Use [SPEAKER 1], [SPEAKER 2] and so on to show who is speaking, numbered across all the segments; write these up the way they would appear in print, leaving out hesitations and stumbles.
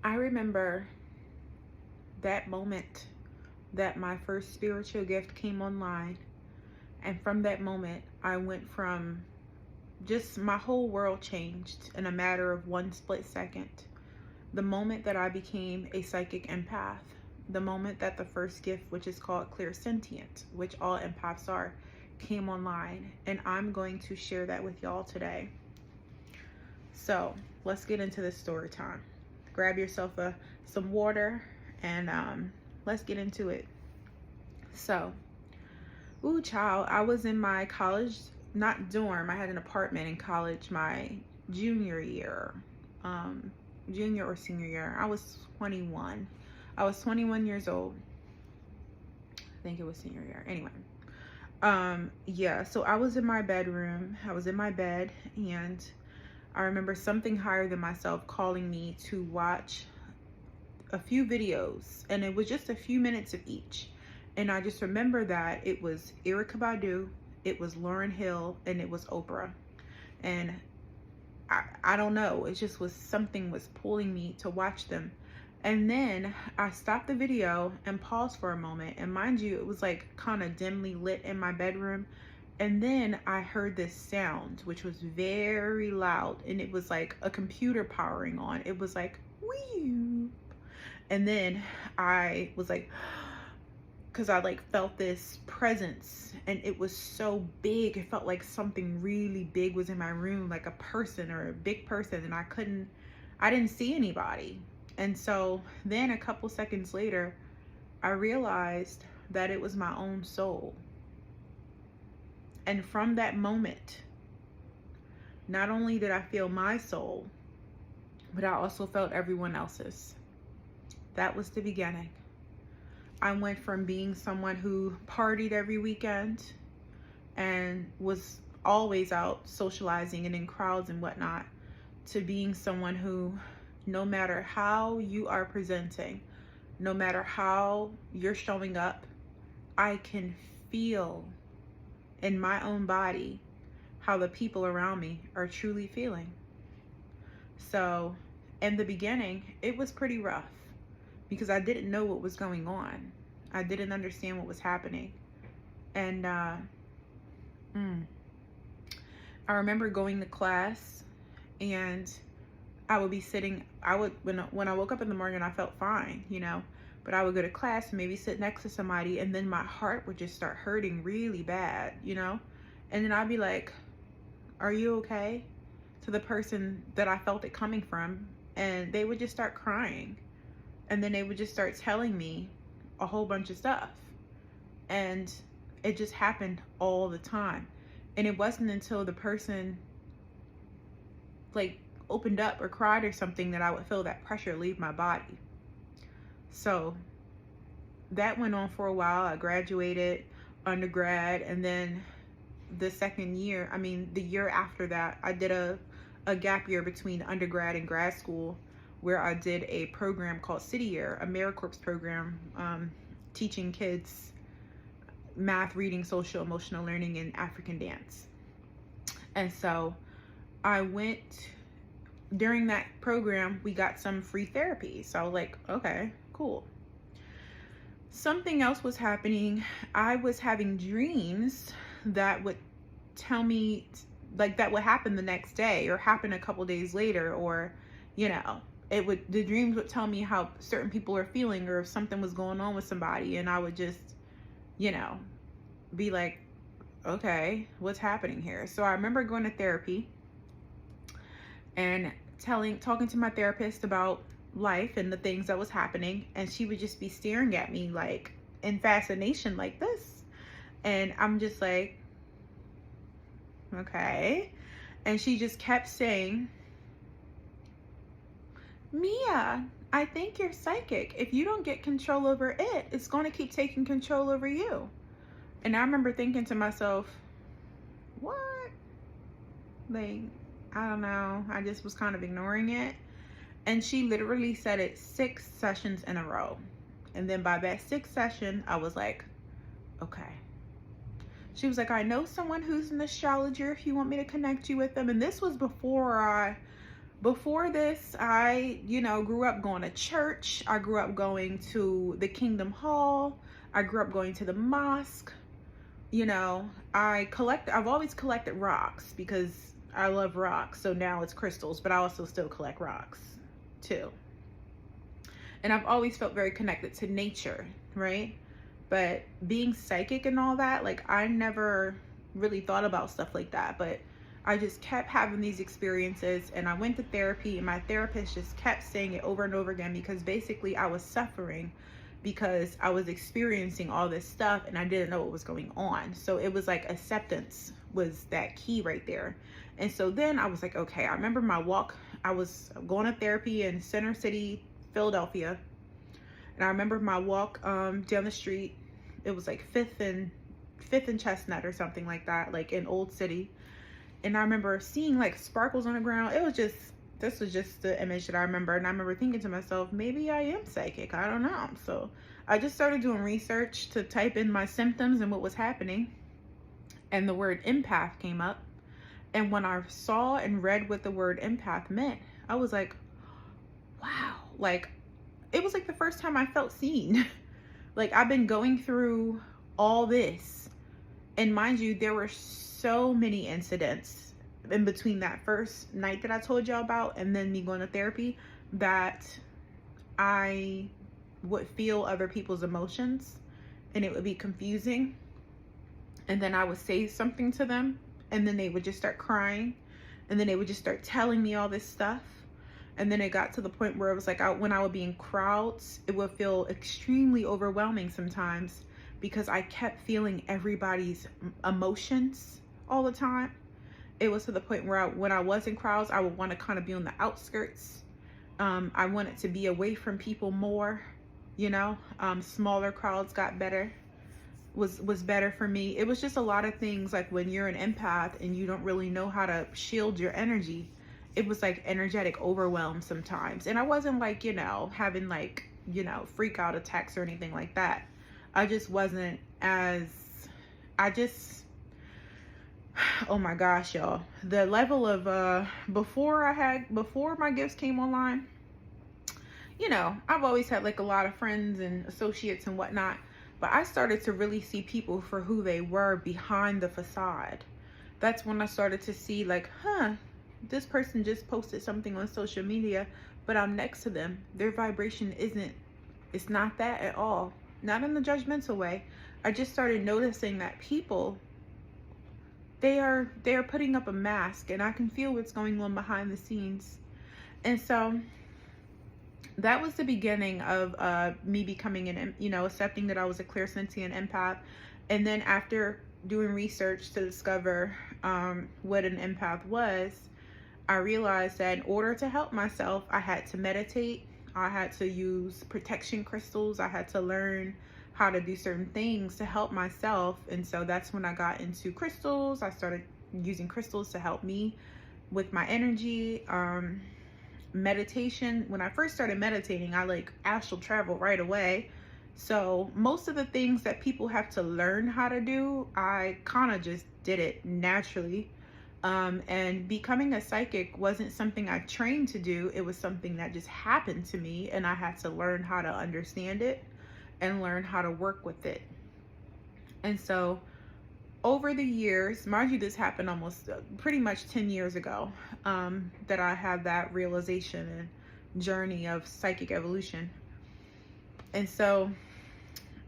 [SPEAKER 1] I remember that moment that my first spiritual gift came online. And from that moment, I went from just my whole world changed in a matter of one split second. The moment that I became a psychic empath, the moment that the first gift, which is called clairsentient, which all empaths are, came online. And I'm going to share that with y'all today. So let's get into this story time. Grab yourself some water and let's get into it. So, ooh, child, I was in my college, not dorm, I had an apartment in college my junior year, junior or senior year. I was 21. I was 21 years old. I think it was senior year. Anyway, yeah, so I was in my bedroom. I was in my bed, and I remember something higher than myself calling me to watch a few videos, and it was just a few minutes of each. And I just remember that it was Erykah Badu, it was Lauryn Hill, and it was Oprah. And I don't know, it just was something was pulling me to watch them. And then I stopped the video and paused for a moment. And mind you, it was like kind of dimly lit in my bedroom. And then I heard this sound, which was very loud. And it was like a computer powering on. It was like, wee. And then I was like, because I like felt this presence, and it was so big. It felt like something really big was in my room, like a person or a big person. And I didn't see anybody. And so then a couple seconds later, I realized that it was my own soul. And from that moment, not only did I feel my soul, but I also felt everyone else's. That was the beginning. I went from being someone who partied every weekend and was always out socializing and in crowds and whatnot, to being someone who, no matter how you are presenting, no matter how you're showing up, I can feel in my own body how the people around me are truly feeling. So in the beginning, it was pretty rough because I didn't know what was going on. I didn't understand what was happening. And I remember going to class, and I would be sitting, when I woke up in the morning, I felt fine, you know, but I would go to class and maybe sit next to somebody, and then my heart would just start hurting really bad, you know? And then I'd be like, are you okay? To the person that I felt it coming from, and they would just start crying. And then they would just start telling me a whole bunch of stuff. And it just happened all the time. And it wasn't until the person like opened up or cried or something that I would feel that pressure leave my body. So that went on for a while. I graduated undergrad, and then the year after that, I did a gap year between undergrad and grad school, where I did a program called City Year, a AmeriCorps program, teaching kids math, reading, social, emotional learning, and African dance. And so I went, during that program, we got some free therapy. So I was like, okay, cool. Something else was happening. I was having dreams that would tell me, like, that would happen the next day or happen a couple days later, or, you know, the dreams would tell me how certain people are feeling, or if something was going on with somebody, and I would just, you know, be like, okay, what's happening here? So I remember going to therapy and talking to my therapist about life and the things that was happening, and she would just be staring at me like in fascination like this, and I'm just like, okay. And she just kept saying, Mia, I think you're psychic. If you don't get control over it, it's going to keep taking control over you. And I remember thinking to myself, what? Like, I don't know. I just was kind of ignoring it. And she literally said it 6 sessions in a row. And then by that 6th session, I was like, okay. She was like, I know someone who's an astrologer if you want me to connect you with them. And this was before I Before this, I, grew up going to church. I grew up going to the Kingdom Hall. I grew up going to the mosque. I've always collected rocks because I love rocks. So now it's crystals, but I also still collect rocks too. And I've always felt very connected to nature, right? But being psychic and all that, like, I never really thought about stuff like that. But I just kept having these experiences, and I went to therapy, and my therapist just kept saying it over and over again, because basically I was suffering because I was experiencing all this stuff and I didn't know what was going on. So it was like acceptance was that key right there. And so then I was like, okay, I remember my walk. I was going to therapy in Center City, Philadelphia. And I remember my walk down the street. It was like Fifth and Chestnut or something like that, like in Old City. And I remember seeing like sparkles on the ground. This was just the image that I remember. And I remember thinking to myself, maybe I am psychic. I don't know. So I just started doing research to type in my symptoms and what was happening. And the word empath came up. And when I saw and read what the word empath meant, I was like, wow. Like, it was like the first time I felt seen. Like, I've been going through all this. And mind you, there were so many incidents in between that first night that I told y'all about and then me going to therapy that I would feel other people's emotions, and it would be confusing. And then I would say something to them, and then they would just start crying, and then they would just start telling me all this stuff. And then it got to the point where it was like, when I would be in crowds, it would feel extremely overwhelming sometimes, because I kept feeling everybody's emotions all the time. It was to the point where when I was in crowds, I would want to kind of be on the outskirts. I wanted to be away from people more, smaller crowds got better, was better for me. It was just a lot of things. Like, when you're an empath and you don't really know how to shield your energy, it was like energetic overwhelm sometimes. And I wasn't like, having like, freak out attacks or anything like that. I just wasn't oh my gosh, y'all. The level of, before my gifts came online, I've always had like a lot of friends and associates and whatnot, but I started to really see people for who they were behind the facade. That's when I started to see like, this person just posted something on social media, but I'm next to them. Their vibration it's not that at all. Not in the judgmental way. I just started noticing that people, they are putting up a mask, and I can feel what's going on behind the scenes. And so that was the beginning of me becoming accepting that I was a clairsentient empath. And then after doing research to discover what an empath was, I realized that in order to help myself, I had to meditate. I had to use protection crystals. I had to learn how to do certain things to help myself. And so that's when I got into crystals. I started using crystals to help me with my energy. Meditation. When I first started meditating, I like astral travel right away. So most of the things that people have to learn how to do, I kind of just did it naturally. And becoming a psychic wasn't something I trained to do. It was something that just happened to me, and I had to learn how to understand it and learn how to work with it. And so over the years, mind you, this happened almost pretty much 10 years ago, that I had that realization and journey of psychic evolution. And so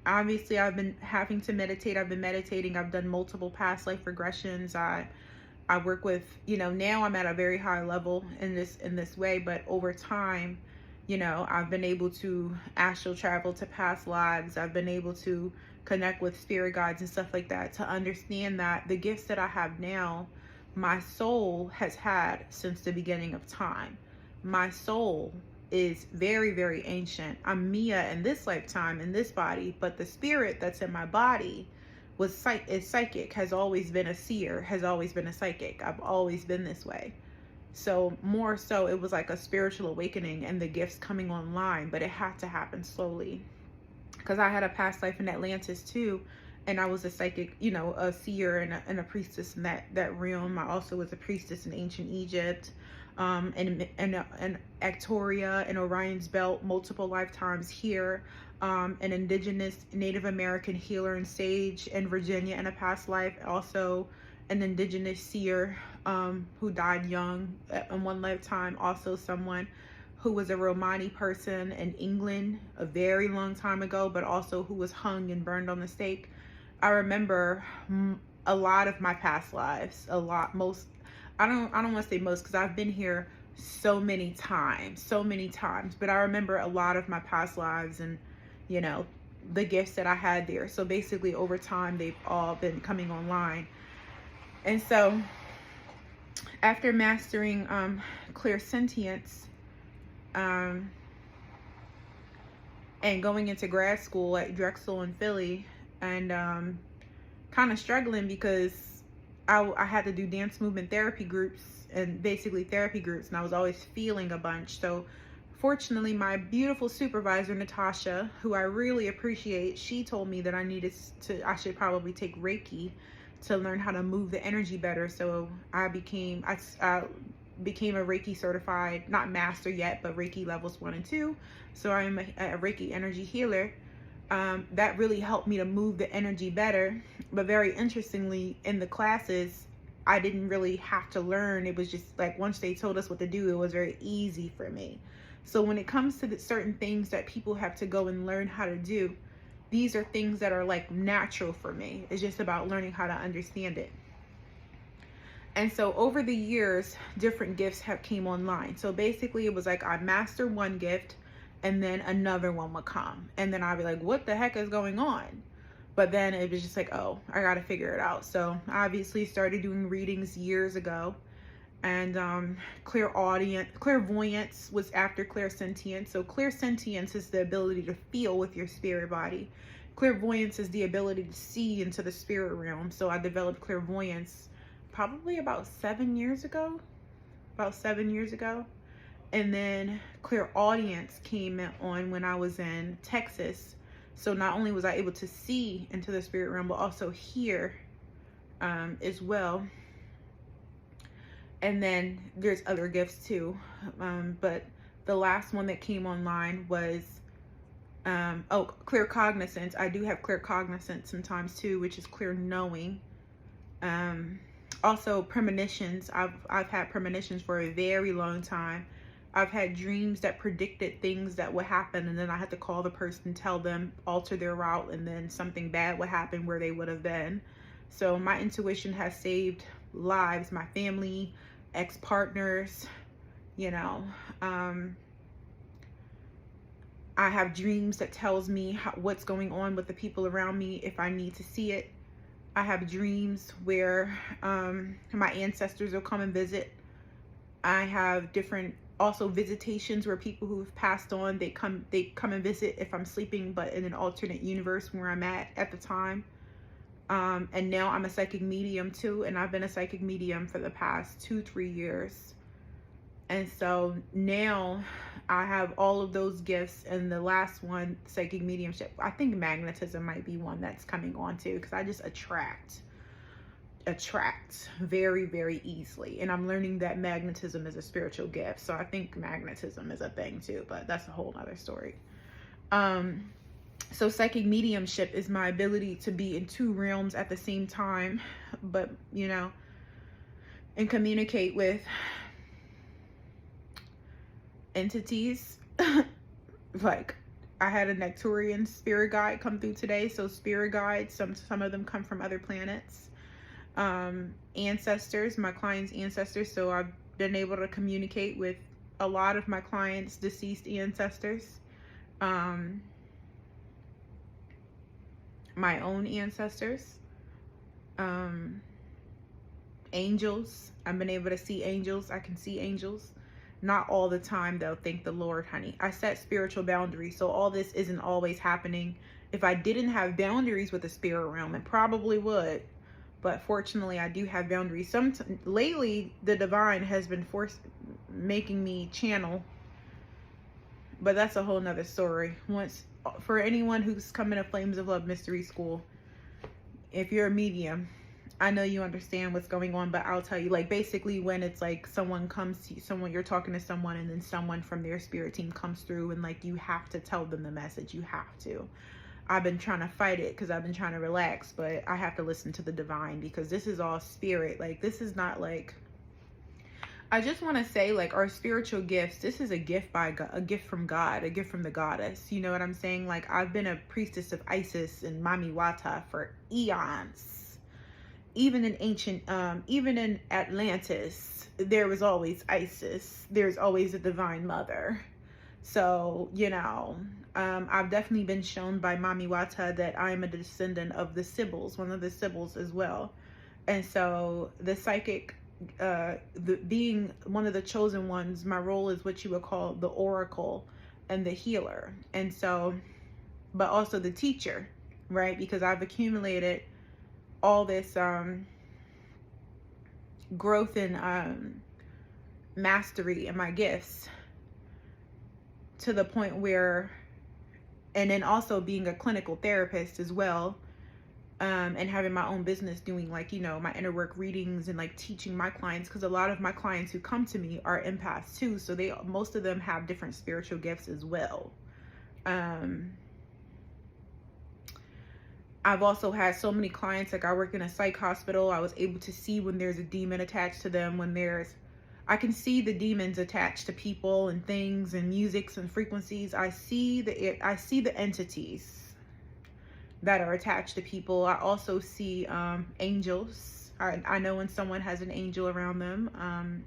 [SPEAKER 1] obviously I've been having to meditate. I've been meditating. I've done multiple past life regressions. I work with, now I'm at a very high level in this way, but over time, I've been able to astral travel to past lives. I've been able to connect with spirit guides and stuff like that, to understand that the gifts that I have now, my soul has had since the beginning of time. My soul is very, very ancient. I'm Mia in this lifetime, in this body, but the spirit that's in my body is psychic, has always been a seer, has always been a psychic. I've always been this way. So more so, it was like a spiritual awakening and the gifts coming online, but it had to happen slowly. Because I had a past life in Atlantis too, and I was a psychic, a seer and a priestess in that realm. I also was a priestess in ancient Egypt. in Actoria and Orion's Belt multiple lifetimes here, an indigenous Native American healer and sage in Virginia in a past life, also an indigenous seer who died young in one lifetime, also someone who was a Romani person in England a very long time ago, but also who was hung and burned on the stake. I remember a lot of my past lives, I don't want to say most, because I've been here so many times, but I remember a lot of my past lives and, you know, the gifts that I had there. So basically over time, they've all been coming online. And so after mastering clairsentience, and going into grad school at Drexel in Philly, and kind of struggling because I had to do dance movement therapy groups, and basically therapy groups, and I was always feeling a bunch. So fortunately, my beautiful supervisor, Natasha, who I really appreciate, she told me that I should probably take Reiki to learn how to move the energy better. So I became a Reiki certified, not master yet, but Reiki levels 1 and 2. So I'm a Reiki energy healer. That really helped me to move the energy better. But very interestingly, in the classes, I didn't really have to learn. It was just like, once they told us what to do, it was very easy for me. So when it comes to the certain things that people have to go and learn how to do, these are things that are like natural for me. It's just about learning how to understand it. And so over the years, different gifts have came online. So basically it was like I mastered one gift and then another one would come. And then I'd be like, what the heck is going on? But then it was just like, oh, I got to figure it out. So I obviously started doing readings years ago. And clairvoyance was after clairsentience. So clairsentience is the ability to feel with your spirit body. Clairvoyance is the ability to see into the spirit realm. So I developed clairvoyance probably about 7 years ago. And then clairaudience came on when I was in Texas. So not only was I able to see into the spirit realm, but also hear as well. And then there's other gifts too. But the last one that came online was, claircognizance. I do have claircognizance sometimes too, which is clear knowing. Also premonitions. I've had premonitions for a very long time. I've had dreams that predicted things that would happen, and then I had to call the person, tell them, alter their route, and then something bad would happen where they would have been. So my intuition has saved lives, my family, ex-partners, you know. I have dreams that tells me what's going on with the people around me if I need to see it. I have dreams where my ancestors will come and visit. I have different also visitations where people who've passed on, they come and visit if I'm sleeping, but in an alternate universe where I'm at the time. And now I'm a psychic medium too, and I've been a psychic medium for the past 2-3 years. And so now I have all of those gifts, and the last one, psychic mediumship. I think magnetism might be one that's coming on too, because I just attract very, very easily. And I'm learning that magnetism is a spiritual gift. So I think magnetism is a thing too, but that's a whole nother story. So psychic mediumship is my ability to be in 2 realms at the same time, but, you know, and communicate with entities. Like I had a Nectarian spirit guide come through today. So spirit guides, some of them come from other planets. Ancestors, my clients' ancestors. So I've been able to communicate with a lot of my clients' deceased ancestors. My own ancestors. Angels. I've been able to see angels. I can see angels. Not all the time though, thank the Lord, honey. I set spiritual boundaries, so all this isn't always happening. If I didn't have boundaries with the spirit realm, it probably would. But fortunately, I do have boundaries. Lately, the divine has been making me channel. But that's a whole nother story. For anyone who's coming to Flames of Love Mystery School, if you're a medium, I know you understand what's going on, but I'll tell you, like, basically when it's like someone comes to you, someone, you're talking to someone, and then someone from their spirit team comes through, and like you have to tell them the message. You have to. I've been trying to fight it because I've been trying to relax, but I have to listen to the divine, because this is all spirit. Like, this is not like, I just want to say, like, our spiritual gifts, this is a gift by God, a gift from God, a gift from the goddess. You know what I'm saying? Like, I've been a priestess of Isis and Mami Wata for eons. Even in ancient, even in Atlantis, there was always Isis. There's always a divine mother. So, you know, I've definitely been shown by Mami Wata that I am a descendant of the Sibyls, one of the Sibyls as well. And so the psychic, being one of the chosen ones, my role is what you would call the oracle and the healer. And so, but also the teacher, right? Because I've accumulated all this growth and mastery in my gifts, to the point where, and then also being a clinical therapist as well, and having my own business, doing, like, you know, my inner work readings and like teaching my clients, because a lot of my clients who come to me are empaths too, so most of them have different spiritual gifts as well. I've also had so many clients, like I work in a psych hospital. I was able to see when there's a demon attached to them, I can see the demons attached to people and things and musics and frequencies. I see the entities that are attached to people. I also see angels. I know when someone has an angel around them.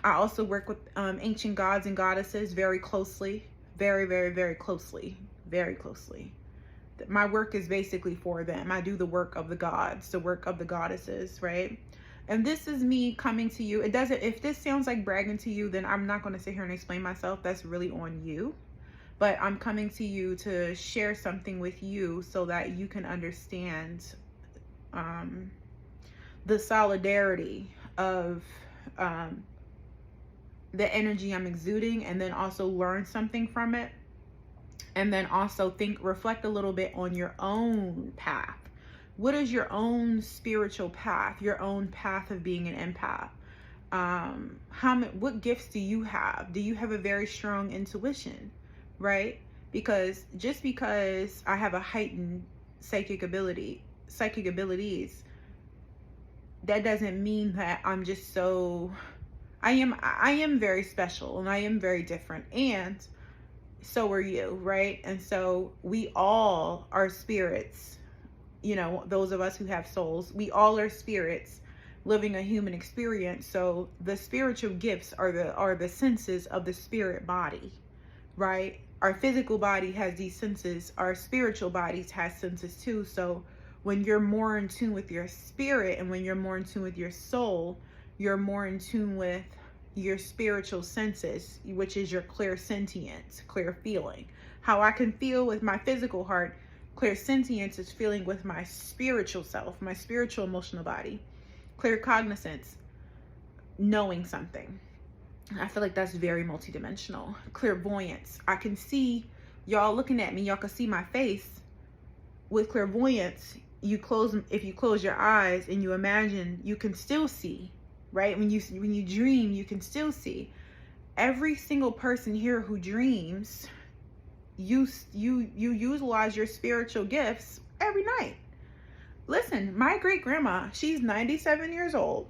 [SPEAKER 1] I also work with ancient gods and goddesses very closely, very, very, very closely. Very closely. My work is basically for them. I do the work of the gods, the work of the goddesses, right? And this is me coming to you. If this sounds like bragging to you, then I'm not going to sit here and explain myself. That's really on you. But I'm coming to you to share something with you so that you can understand the solidarity of the energy I'm exuding, and then also learn something from it. And then also reflect a little bit on your own path. What is your own spiritual path? Your own path of being an empath? What gifts do you have? Do you have a very strong intuition, right? Because just because I have a heightened psychic abilities, that doesn't mean that I'm just so, I am very special, and I am very different, and so are you, right? And so we all are spirits, you know, those of us who have souls, we all are spirits living a human experience. So the spiritual gifts are the senses of the spirit body, right? Our physical body has these senses, our spiritual bodies has senses too. So when you're more in tune with your spirit, and when you're more in tune with your soul, you're more in tune with your spiritual senses, which is your clairsentience, clear feeling. How I can feel with my physical heart, clairsentience is feeling with my spiritual self, my spiritual emotional body. Claircognizance, knowing something. I feel like that's very multidimensional. Clairvoyance, I can see y'all looking at me, y'all can see my face. With clairvoyance, if you close your eyes and you imagine, you can still see. Right? When you dream, you can still see. Every single person here who dreams, you utilize your spiritual gifts every night. Listen, my great grandma, she's 97 years old.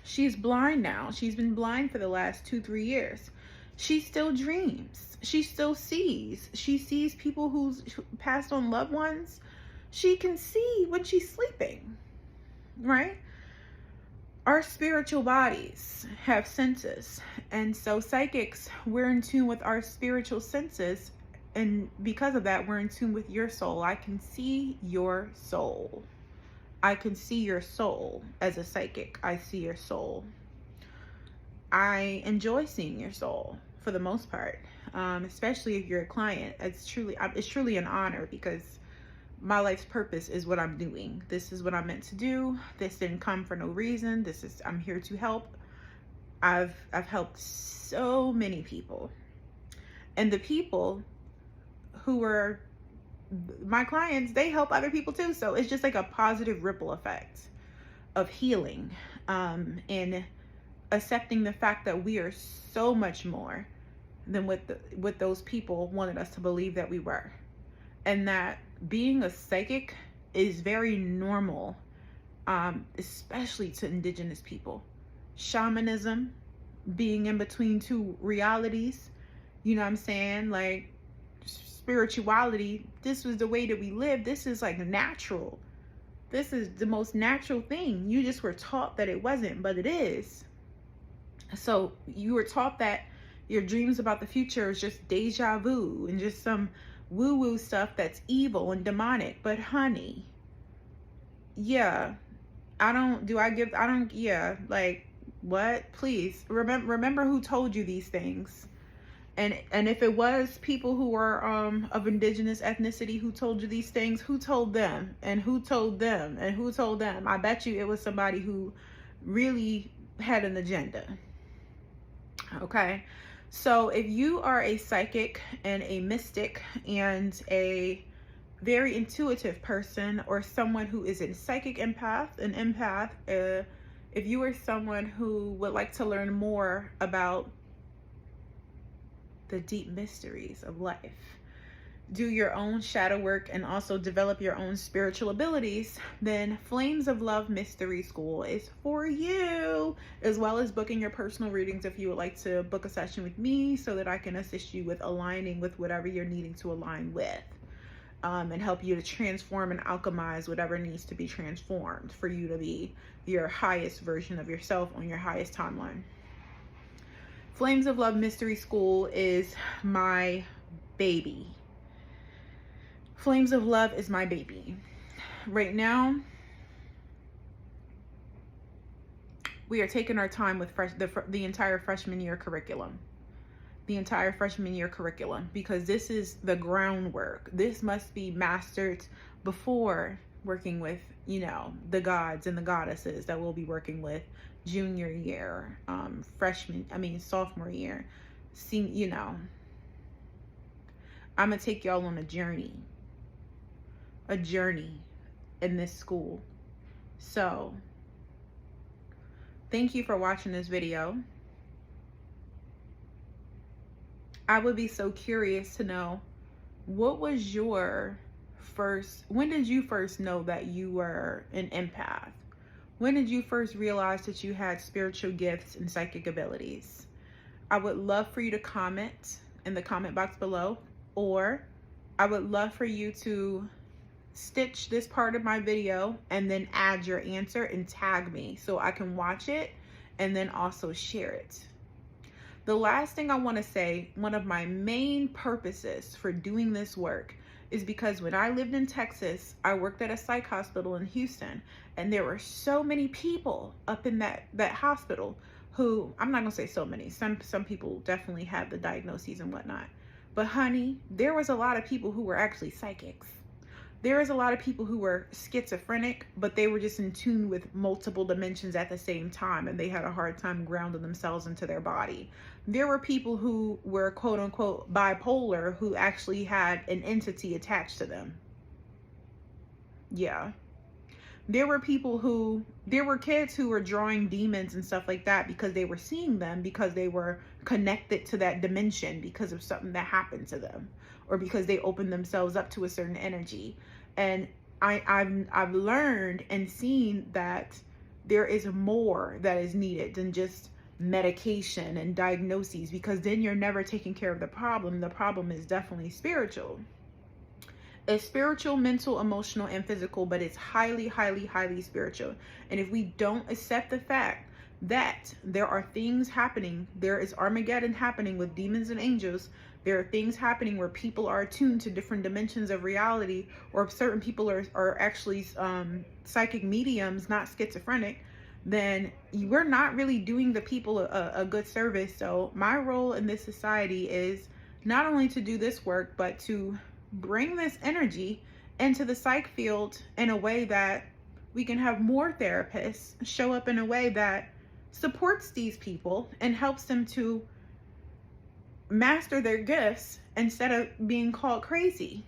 [SPEAKER 1] She's blind now. She's been blind for the last 2-3 years. She still dreams. She still sees. She sees people who passed on loved ones. She can see when she's sleeping, right? Our spiritual bodies have senses, and so psychics, we're in tune with our spiritual senses, and because of that, we're in tune with your soul. I can see your soul. I can see your soul as a psychic. I see your soul. I enjoy seeing your soul for the most part, especially if you're a client. It's truly an honor, because my life's purpose is what I'm doing. This is what I'm meant to do. This didn't come for no reason. I'm here to help. I've helped so many people. And the people who were my clients, they help other people too. So it's just like a positive ripple effect of healing, and accepting the fact that we are so much more than what those people wanted us to believe that we were, and that being a psychic is very normal, especially to indigenous people. Shamanism, being in between two realities, you know what I'm saying? Like spirituality, this was the way that we live. This is like natural. This is the most natural thing. You just were taught that it wasn't, but it is. So you were taught that your dreams about the future is just deja vu and just some woo-woo stuff that's evil and demonic. But honey, yeah, yeah, like, what? Please remember who told you these things. And if it was people who were of indigenous ethnicity who told you these things, who told them, and who told them, and who told them? I bet you it was somebody who really had an agenda. Okay, so if you are a psychic and a mystic and a very intuitive person, or someone who is a psychic empath, an empath, if you are someone who would like to learn more about the deep mysteries of life, do your own shadow work, and also develop your own spiritual abilities, then Flames of Love Mystery School is for you, as well as booking your personal readings if you would like to book a session with me so that I can assist you with aligning with whatever you're needing to align with, and help you to transform and alchemize whatever needs to be transformed for you to be your highest version of yourself on your highest timeline. Flames of Love Mystery School is my baby. Flames of Love is my baby. Right now, we are taking our time with the entire freshman year curriculum. The entire freshman year curriculum, because this is the groundwork. This must be mastered before working with, you know, the gods and the goddesses that we'll be working with junior year, sophomore year. You know, I'm gonna take y'all on a journey in this school. So thank you for watching this video. I would be so curious to know, what was your when did you first know that you were an empath? When did you first realize that you had spiritual gifts and psychic abilities? I would love for you to comment in the comment box below, or I would love for you to stitch this part of my video and then add your answer and tag me so I can watch it and then also share it. The last thing I want to say, one of my main purposes for doing this work is because when I lived in Texas, I worked at a psych hospital in Houston, and there were so many people up in that hospital who, I'm not gonna say so many, some people definitely had the diagnoses and whatnot, but honey, there was a lot of people who were actually psychics. There was a lot of people who were schizophrenic, but they were just in tune with multiple dimensions at the same time, and they had a hard time grounding themselves into their body. There were people who were quote unquote bipolar who actually had an entity attached to them. Yeah. There were kids who were drawing demons and stuff like that because they were seeing them, because they were connected to that dimension because of something that happened to them, or because they opened themselves up to a certain energy. And I've learned and seen that there is more that is needed than just medication and diagnoses, because then you're never taking care of the problem. The problem is definitely spiritual. It's spiritual, mental, emotional, and physical, but it's highly, highly, highly spiritual. And if we don't accept the fact that there are things happening, there is Armageddon happening with demons and angels, there are things happening where people are attuned to different dimensions of reality, or certain people are actually psychic mediums, not schizophrenic, then we're not really doing the people a good service. So my role in this society is not only to do this work, but to bring this energy into the psych field in a way that we can have more therapists show up in a way that supports these people and helps them to master their gifts instead of being called crazy.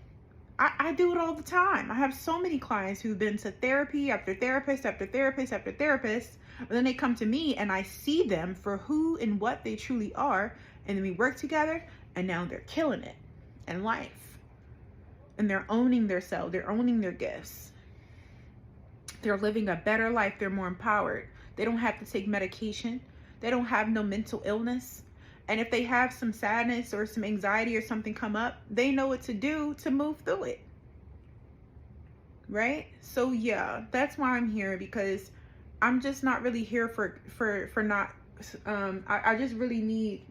[SPEAKER 1] I do it all the time. I have so many clients who've been to therapy after therapist after therapist after therapist, but then they come to me and I see them for who and what they truly are, and then we work together, and now they're killing it in life. And they're owning their self, they're owning their gifts. They're living a better life, they're more empowered. They don't have to take medication. They don't have no mental illness. And if they have some sadness or some anxiety or something come up, they know what to do to move through it. Right? So yeah, that's why I'm here, because I'm just not really here for not, I just really need,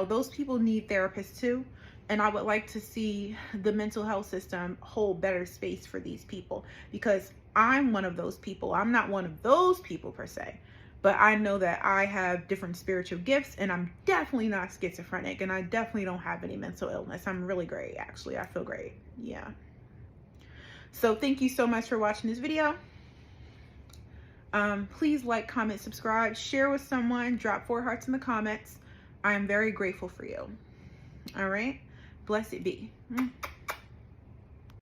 [SPEAKER 1] those people need therapists too. And I would like to see the mental health system hold better space for these people, because I'm one of those people. I'm not one of those people per se, but I know that I have different spiritual gifts, and I'm definitely not schizophrenic, and I definitely don't have any mental illness. I'm really great, actually. I feel great. Yeah. So thank you so much for watching this video. Please like, comment, subscribe, share with someone, drop 4 hearts in the comments. I am very grateful for you. All right. Blessed be.